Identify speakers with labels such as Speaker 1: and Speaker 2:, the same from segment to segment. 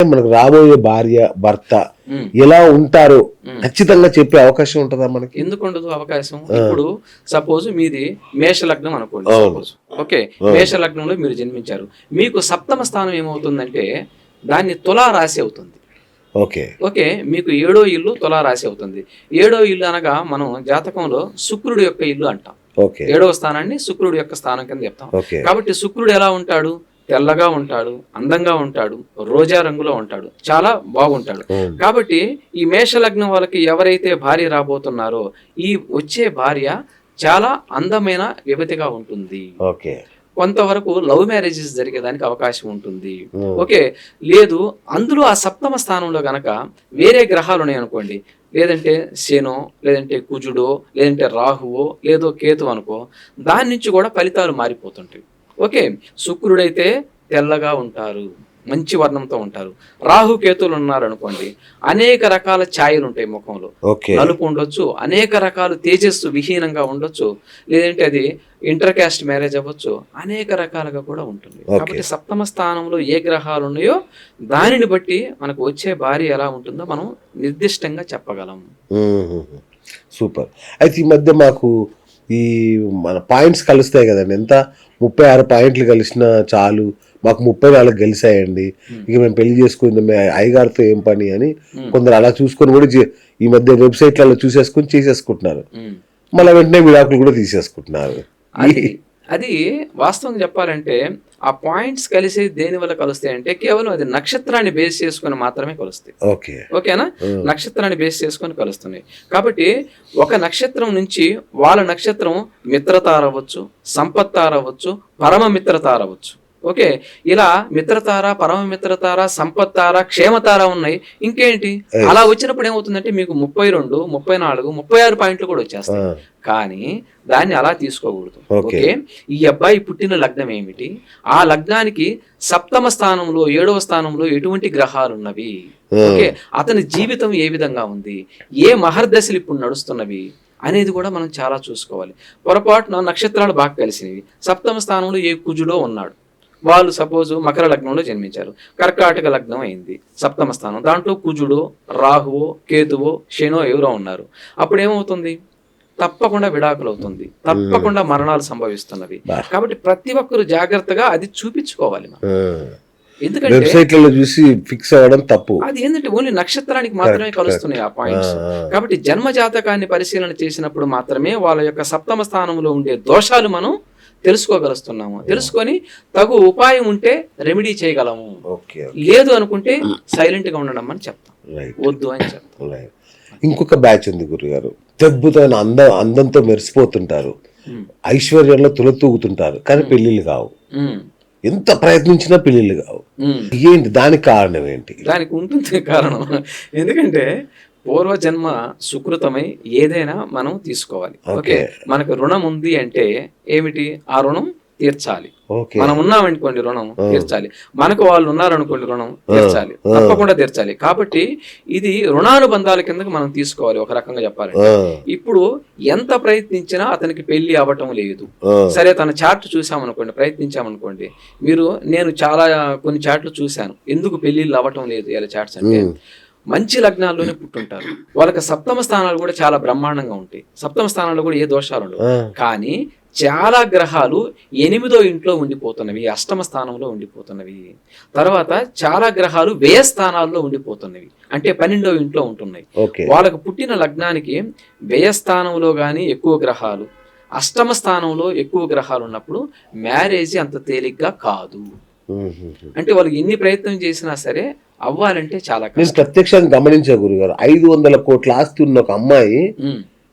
Speaker 1: మనకు రాబోయే భార్య భర్త ఎలా ఉంటారో ఖచ్చితంగా చెప్పే అవకాశం ఉంటుందా మనకి?
Speaker 2: ఎందుకు ఉండదు అవకాశం? ఇప్పుడు సపోజ్ మీది మేష లగ్నం అనుకోండి, సపోజ్ ఓకే, మేష లగ్నంలో మీరు జన్మించారు. మీకు సప్తమ స్థానం ఏమవుతుందంటే దాన్ని తులా రాశి అవుతుంది.
Speaker 1: ఓకే
Speaker 2: ఓకే, మీకు 7వ ఇల్లు తులా రాశి అవుతుంది. 7వ ఇల్లు అనగా మనం జాతకంలో శుక్రుడు యొక్క ఇల్లు అంటాం. 7వ స్థానాన్ని శుక్రుడు యొక్క స్థానం కింద చెప్తాం. కాబట్టి శుక్రుడు ఎలా ఉంటాడు? తెల్లగా ఉంటాడు, అందంగా ఉంటాడు, రోజా రంగులో ఉంటాడు, చాలా బాగుంటాడు. కాబట్టి ఈ మేషలగ్నం వాళ్ళకి ఎవరైతే భార్య రాబోతున్నారో ఈ వచ్చే భార్య చాలా అందమైన యువతిగా ఉంటుంది. కొంతవరకు లవ్ మ్యారేజెస్ జరిగేదానికి అవకాశం ఉంటుంది. ఓకే, లేదు అందులో ఆ సప్తమ స్థానంలో గనక వేరే గ్రహాలు ఉన్నాయి అనుకోండి, లేదంటే శనో, లేదంటే కుజుడో, లేదంటే రాహువో, లేదో కేతు అనుకో, దాని నుంచి కూడా ఫలితాలు మారిపోతుంటాయి. ఓకే, శుక్రుడైతే తెల్లగా ఉంటారు, మంచి వర్ణంతో ఉంటారు. రాహు కేతులు ఉన్నారు అనుకోండి, అనేక రకాల ఛాయలు ఉంటాయి ముఖంలో, నలుపు ఉండొచ్చు, అనేక రకాల తేజస్సు విహీనంగా ఉండొచ్చు, లేదంటే అది ఇంటర్ కాస్ట్ మ్యారేజ్ అవ్వచ్చు, అనేక రకాలుగా కూడా ఉంటుంది. కాబట్టి సప్తమ స్థానంలో ఏ గ్రహాలు ఉన్నాయో దానిని బట్టి మనకు వచ్చే భార్య ఎలా ఉంటుందో మనం నిర్దిష్టంగా చెప్పగలం.
Speaker 1: సూపర్. అయితే ఈ మధ్య మాకు ఈ మన పాయింట్స్ కలుస్తాయి కదండి, ఎంత 36 పాయింట్లు కలిసినా చాలు, మాకు 34 గెలిచాయండి, ఇక మేము పెళ్లి చేసుకుందాం, అయ్యగారితో ఏం పని అని కొందరు అలా చూసుకొని కూడా ఈ మధ్య వెబ్సైట్లలో చూసేసుకొని చేసేసుకుంటున్నారు. మళ్ళీ వెంటనే విడాకులు కూడా తీసేసుకుంటున్నారు.
Speaker 2: అది వాస్తవంగా చెప్పాలంటే ఆ పాయింట్స్ కలిసి దేని వల్ల కలుస్తాయి అంటే కేవలం అది నక్షత్రాన్ని బేస్ చేసుకుని మాత్రమే కలుస్తాయి. ఓకేనా? నక్షత్రాన్ని బేస్ చేసుకొని కలుస్తున్నాయి. కాబట్టి ఒక నక్షత్రం నుంచి వాళ్ళ నక్షత్రం మిత్రతార అవ్వచ్చు, సంపత్తార అవ్వచ్చు, పరమ మిత్రతార అవ్వచ్చు. ఓకే, ఇలా మిత్రతార, పరమ మిత్రతార, సంపత్తార, క్షేమతార ఉన్నాయి. ఇంకేంటి అలా వచ్చినప్పుడు ఏమవుతుందంటే మీకు 32, 34, 36 పాయింట్లు కూడా వచ్చేస్తాయి. కానీ దాన్ని అలా తీసుకోకూడదు. ఓకే, ఈ అబ్బాయి పుట్టిన లగ్నం ఏమిటి, ఆ లగ్నానికి సప్తమ స్థానంలో 7వ స్థానంలో ఎటువంటి గ్రహాలు ఉన్నవి, ఓకే, అతని జీవితం ఏ విధంగా ఉంది, ఏ మహర్దశలు ఇప్పుడు నడుస్తున్నవి అనేది కూడా మనం చాలా చూసుకోవాలి. పొరపాటున నక్షత్రాలు బాగా కలిసినవి, సప్తమ స్థానంలో ఏ కుజుడో ఉన్నాడు, వాళ్ళు సపోజ్ మకర లగ్నంలో జన్మించారు, కర్కాటక లగ్నం అయింది సప్తమ స్థానం, దాంట్లో కుజుడో, రాహువో, కేతువో, శనో ఎవరో ఉన్నారు, అప్పుడు ఏమవుతుంది? తప్పకుండా విడాకులు అవుతుంది, తప్పకుండా మరణాలు సంభవిస్తున్నవి. కాబట్టి ప్రతి ఒక్కరు జాగ్రత్తగా అది చూపించుకోవాలి. ఎందుకంటే
Speaker 1: చూసి ఫిక్స్ అవ్వడం తప్పు.
Speaker 2: అది ఏంటంటే ఓన్లీ నక్షత్రానికి మాత్రమే కలుస్తున్నాయి ఆ పాయింట్స్. కాబట్టి జన్మ జాతకాన్ని పరిశీలన చేసినప్పుడు మాత్రమే వాళ్ళ యొక్క సప్తమ స్థానంలో ఉండే దోషాలు మనం తెలుసుకోగలుస్తున్నాము. తెలుసుకొని తగు ఉపాయం ఉంటే రెమెడీ చేయగలము. లేదు అనుకుంటే సైలెంట్ గా ఉండడం అని చెప్తాం, వద్దు అని చెప్తాం.
Speaker 1: ఇంకొక బ్యాచ్ ఉంది గురుగారు, అద్భుతమైన అందంతో మెరిసిపోతుంటారు, ఐశ్వర్యంలో తులతూగుతుంటారు, కానీ పెళ్లిళ్ళు కావు. ఎంత ప్రయత్నించినా పెళ్లిళ్ళు కావు. ఏంటి దానికి కారణం ఏంటి?
Speaker 2: దానికి ఉంటుంది కారణం. ఎందుకంటే పూర్వజన్మ సుకృతమై ఏదైనా మనం తీసుకోవాలి. ఓకే, మనకు రుణం ఉంది అంటే ఏమిటి? ఆ రుణం తీర్చాలి. మనం ఉన్నామనుకోండి రుణం తీర్చాలి, మనకు వాళ్ళు ఉన్నారనుకోండి రుణం తీర్చాలి, తప్పకుండా తీర్చాలి. కాబట్టి ఇది రుణానుబంధాల కిందకి మనం తీసుకోవాలి ఒక రకంగా చెప్పాలంటే. ఇప్పుడు ఎంత ప్రయత్నించినా అతనికి పెళ్లి అవ్వటం లేదు. సరే, తన చార్ట్ చూసామనుకోండి, ప్రయత్నించామనుకోండి, నేను చాలా కొన్ని చార్ట్లు చూశాను, ఎందుకు పెళ్లిళ్ళు అవ్వటం లేదు ఇలా చార్ట్స్ అంటే మంచి లగ్నాల్లోనే పుట్టుంటారు, వాళ్ళకి సప్తమ స్థానాలు కూడా చాలా బ్రహ్మాండంగా ఉంటాయి, సప్తమ స్థానాల్లో కూడా ఏ దోషాలు ఉండవు. కానీ చాలా గ్రహాలు 8వ ఇంట్లో ఉండిపోతున్నవి, అష్టమ స్థానంలో ఉండిపోతున్నవి, తర్వాత చాలా గ్రహాలు వ్యయ స్థానాల్లో ఉండిపోతున్నవి, అంటే 12వ ఇంట్లో ఉంటున్నాయి. వాళ్ళకు పుట్టిన లగ్నానికి వ్యయ స్థానంలో గానీ ఎక్కువ గ్రహాలు, అష్టమ స్థానంలో ఎక్కువ గ్రహాలు ఉన్నప్పుడు మ్యారేజ్ అంత తేలిగ్గా కాదు. అంటే వాళ్ళు ఎన్ని ప్రయత్నం చేసినా సరే అవ్వాలంటే చాలా
Speaker 1: నేను ప్రత్యక్షంగా గమనించా గురుగారు, 500 కోట్ల ఆస్తి ఉన్న ఒక అమ్మాయి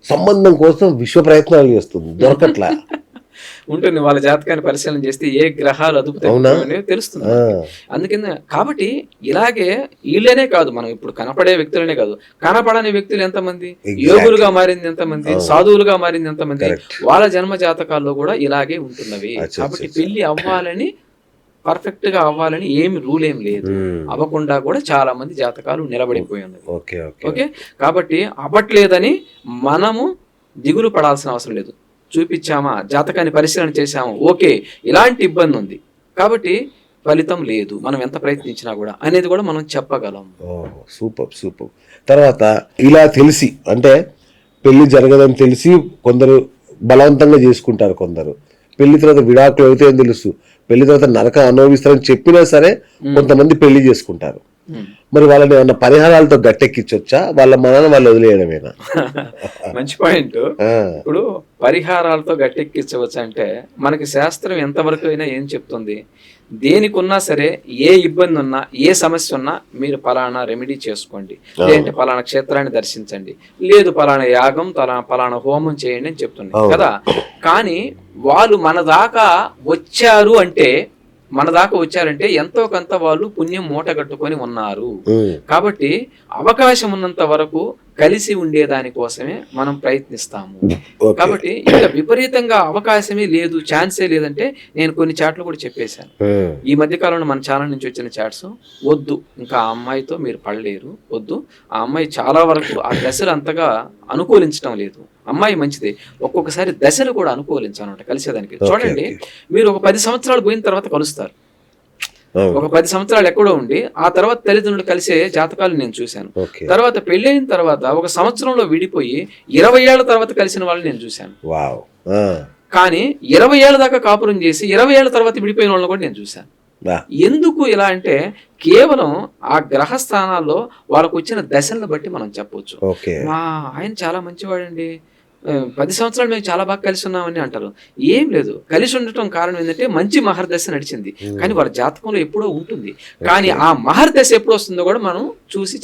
Speaker 1: సంబంధం కోసం విశ్వ ప్రయత్నాలు చేస్తుంది, దొరకట్లా
Speaker 2: ఉంటుంది. వాళ్ళ జాతకాన్ని పరిశీలన చేస్తే ఏ గ్రహాలు అదుపుతాయో తెలుస్తుంది అందుకని. కాబట్టి ఇలాగే వీళ్ళనే కాదు, మనం ఇప్పుడు కనపడే వ్యక్తులనే కాదు, కనపడని వ్యక్తులు ఎంతమంది, యోగులుగా మారింది ఎంతమంది, సాధువులుగా మారింది ఎంతమంది, వాళ్ళ జన్మ జాతకాల్లో కూడా ఇలాగే ఉంటున్నవి. కాబట్టి పెళ్లి అవ్వాలని, పర్ఫెక్ట్ గా అవ్వాలని ఏమి రూల్ ఏం లేదు, అవ్వకుండా కూడా చాలా మంది జాతకాలు నిలబడిపోయి ఉన్నది. ఓకే, కాబట్టి అవ్వట్లేదని మనము దిగులు పడాల్సిన అవసరం లేదు. చూపించామా, జాతకాన్ని పరిశీలన చేశాము, ఓకే ఇలాంటి ఇబ్బంది ఉంది, కాబట్టి ఫలితం లేదు, మనం ఎంత ప్రయత్నించినా కూడా అనేది కూడా మనం చెప్పగలం.
Speaker 1: ఓహో, సూపర్ సూపర్. తర్వాత ఇలా తెలిసి అంటే పెళ్లి జరగదని తెలిసి కొందరు బలవంతంగా చేసుకుంటారు, కొందరు పెళ్లి తర్వాత విడాకులు అయితే అని తెలుసు, పెళ్లి తర్వాత నరకం అనుభవిస్తారని చెప్పినా సరే కొంతమంది పెళ్లి చేసుకుంటారు. మరి వాళ్ళని ఏమన్నా పరిహారాలతో గట్టెక్కించొచ్చా, వాళ్ళ మనల్ని వాళ్ళు వదిలేయడమేనా?
Speaker 2: మంచి పాయింట్. ఇప్పుడు పరిహారాలతో గట్టెక్కించవచ్చు అంటే మనకి శాస్త్రం ఎంతవరకు అయినా ఏం చెప్తుంది, దేనికి ఉన్నా సరే, ఏ ఇబ్బంది ఉన్నా, ఏ సమస్య ఉన్నా మీరు పలానా రెమెడీ చేసుకోండి, లేదంటే పలానా క్షేత్రాన్ని దర్శించండి, లేదు పలానా యాగం పలానా హోమం చేయండి అని చెప్తుంది కదా. కానీ వాళ్ళు మన దాకా వచ్చారంటే ఎంతో కొంత వాళ్ళు పుణ్యం మూట కట్టుకొని ఉన్నారు. కాబట్టి అవకాశం ఉన్నంత వరకు కలిసి ఉండేదాని కోసమే మనం ప్రయత్నిస్తాము. కాబట్టి ఇంకా విపరీతంగా అవకాశమే లేదు, ఛాన్సే లేదంటే నేను కొన్ని చాట్లు కూడా చెప్పేశాను ఈ మధ్య కాలంలో మన ఛానల్ నుంచి వచ్చిన చాట్స్. వద్దు, ఇంకా ఆ అమ్మాయితో మీరు పడలేరు, వద్దు, ఆ అమ్మాయి చాలా వరకు ఆ దశలు అంతగా అనుకూలించడం లేదు, అమ్మాయి మంచిదే, ఒక్కొక్కసారి దశలు కూడా అనుకూలించాలన్నమాట కలిసేదానికి. చూడండి, మీరు ఒక 10 సంవత్సరాలు పోయిన తర్వాత కలుస్తారు, ఒక 10 సంవత్సరాలు ఎక్కడో ఉండి ఆ తర్వాత తల్లిదండ్రులు కలిసే జాతకాలు నేను చూశాను. తర్వాత పెళ్ళైన తర్వాత ఒక సంవత్సరంలో విడిపోయి 20 ఏళ్ల తర్వాత కలిసిన వాళ్ళని నేను చూశాను. కానీ 20 ఏళ్ల దాకా కాపురం చేసి 20 ఏళ్ల తర్వాత విడిపోయిన వాళ్ళని కూడా నేను చూశాను. ఎందుకు ఇలా అంటే కేవలం ఆ గ్రహ స్థానాల్లో వాళ్ళకు వచ్చిన దశలను బట్టి మనం చెప్పొచ్చు. మా ఆయన చాలా మంచివాడండి, 10 సంవత్సరాలు మేము చాలా బాగా కలిసి ఉన్నామని అంటారు. ఏం లేదు, కలిసి ఉండటం కారణం ఏంటంటే మంచి మహర్దశ నడిచింది, కానీ వాళ్ళ జాతకంలో ఎప్పుడో ఉంటుంది. కానీ ఆ మహర్దశ ఎప్పుడు వస్తుందో కూడా మనం చూసి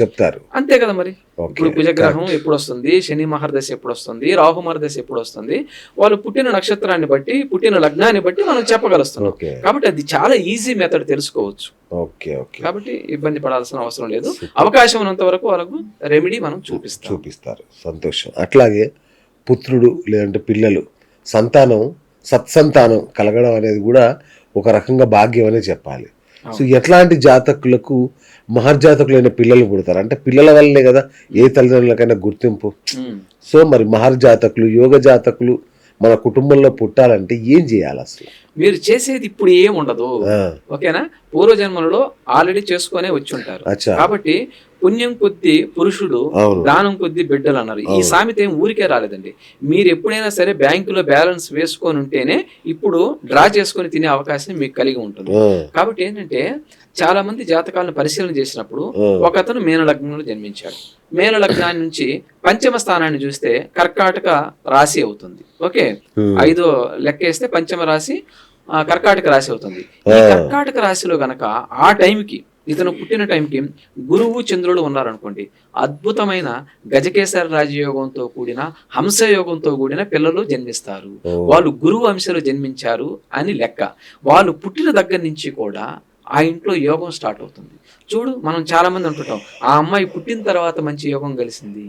Speaker 2: చెప్తారు, అంతే కదా. మరి ఇప్పుడు కుజగ్రహం ఎప్పుడు వస్తుంది, శని మహర్దశ ఎప్పుడు వస్తుంది, రాహు మహర్దశ ఎప్పుడు వస్తుంది, వాళ్ళు పుట్టిన నక్షత్రాన్ని బట్టి, పుట్టిన లగ్నాన్ని బట్టి మనం చెప్పగలుస్తున్నాం. కాబట్టి అది చాలా ఈజీ మెథడ్, తెలుసుకోవచ్చు. కాబట్టి ఇబ్బంది పడాల్సిన అవసరం లేదు, అవకాశం ఉన్నంత వరకు వాళ్ళకు రెమెడీ మనం చూపిస్తారు.
Speaker 1: సంతోషం. అట్లాగే పుత్రుడు లేదంటే పిల్లలు, సంతానం, సత్సంతానం కలగడం అనేది కూడా ఒక రకంగా భాగ్యం అనే చెప్పాలి. సో ఎట్లాంటి జాతకులకు మహర్జాతకులైన పిల్లలు పుడతారు అంటే పిల్లల వల్లనే కదా ఏ తల్లిదండ్రులకైనా గుర్తింపు. సో మరి మహర్జాతకులు, యోగ జాతకులు మన కుటుంబంలో పుట్టాలంటే ఏం చేయాలి అసలు?
Speaker 2: మీరు చేసేది ఇప్పుడు ఏం ఉండదు, ఓకేనా. పూర్వజన్మలలో ఆల్రెడీ చేసుకునే వచ్చి ఉంటారు. కాబట్టి పుణ్యం కొద్ది పురుషుడు, దానం కొద్ది బిడ్డలు అన్నారు. ఈ సామెత ఏం ఊరికే రాలేదండి. మీరు ఎప్పుడైనా సరే బ్యాంకులో బ్యాలెన్స్ వేసుకొని ఉంటేనే ఇప్పుడు డ్రా చేసుకొని తినే అవకాశం మీకు కలిగి ఉంటుంది. కాబట్టి ఏంటంటే చాలా మంది జాతకాలను పరిశీలన చేసినప్పుడు ఒక అతను మీన లగ్నంలో జన్మించాడు. మీన లగ్నాన్ని నుంచి పంచమ స్థానాన్ని చూస్తే కర్కాటక రాశి అవుతుంది. ఓకే, 5వ లెక్కేస్తే పంచమ రాశి కర్కాటక రాశి అవుతుంది. ఈ కర్కాటక రాశిలో గనక ఆ టైంకి, ఇతను పుట్టిన టైంకి గురువు చంద్రుడు ఉన్నారనుకోండి, అద్భుతమైన గజకేసర రాజయోగంతో కూడిన హంసయోగంతో కూడిన పిల్లలు జన్మిస్తారు. వాళ్ళు గురువు అంశలో జన్మించారు అని లెక్క. వాళ్ళు పుట్టిన దగ్గర నుంచి కూడా ఆ ఇంట్లో యోగం స్టార్ట్ అవుతుంది. చూడు, మనం చాలా మంది అంటుంటాం, ఆ అమ్మాయి పుట్టిన తర్వాత మంచి యోగం కలిసింది,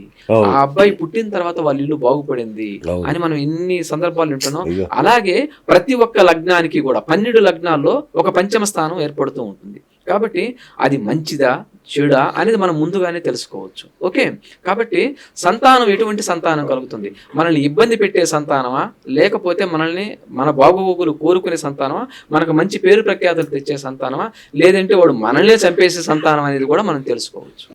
Speaker 2: ఆ అబ్బాయి పుట్టిన తర్వాత వాళ్ళ ఇల్లు బాగుపడింది అని మనం ఎన్ని సందర్భాలు వింటున్నాం. అలాగే ప్రతి ఒక్క లగ్నానికి కూడా 12 లగ్నాల్లో ఒక పంచమ స్థానం ఏర్పడుతూ ఉంటుంది. కాబట్టి అది మంచిదా చెడా అనేది మనం ముందుగానే తెలుసుకోవచ్చు. ఓకే, కాబట్టి సంతానం ఎటువంటి సంతానం కలుగుతుంది? మనల్ని ఇబ్బంది పెట్టే సంతానమా, లేకపోతే మనల్ని మన బాగోగులు కోరుకునే సంతానమా, మనకు మంచి పేరు ప్రఖ్యాతులు తెచ్చే సంతానమా, లేదంటే వాడు మనల్నే చంపేసే సంతానం అనేది కూడా మనం తెలుసుకోవచ్చు.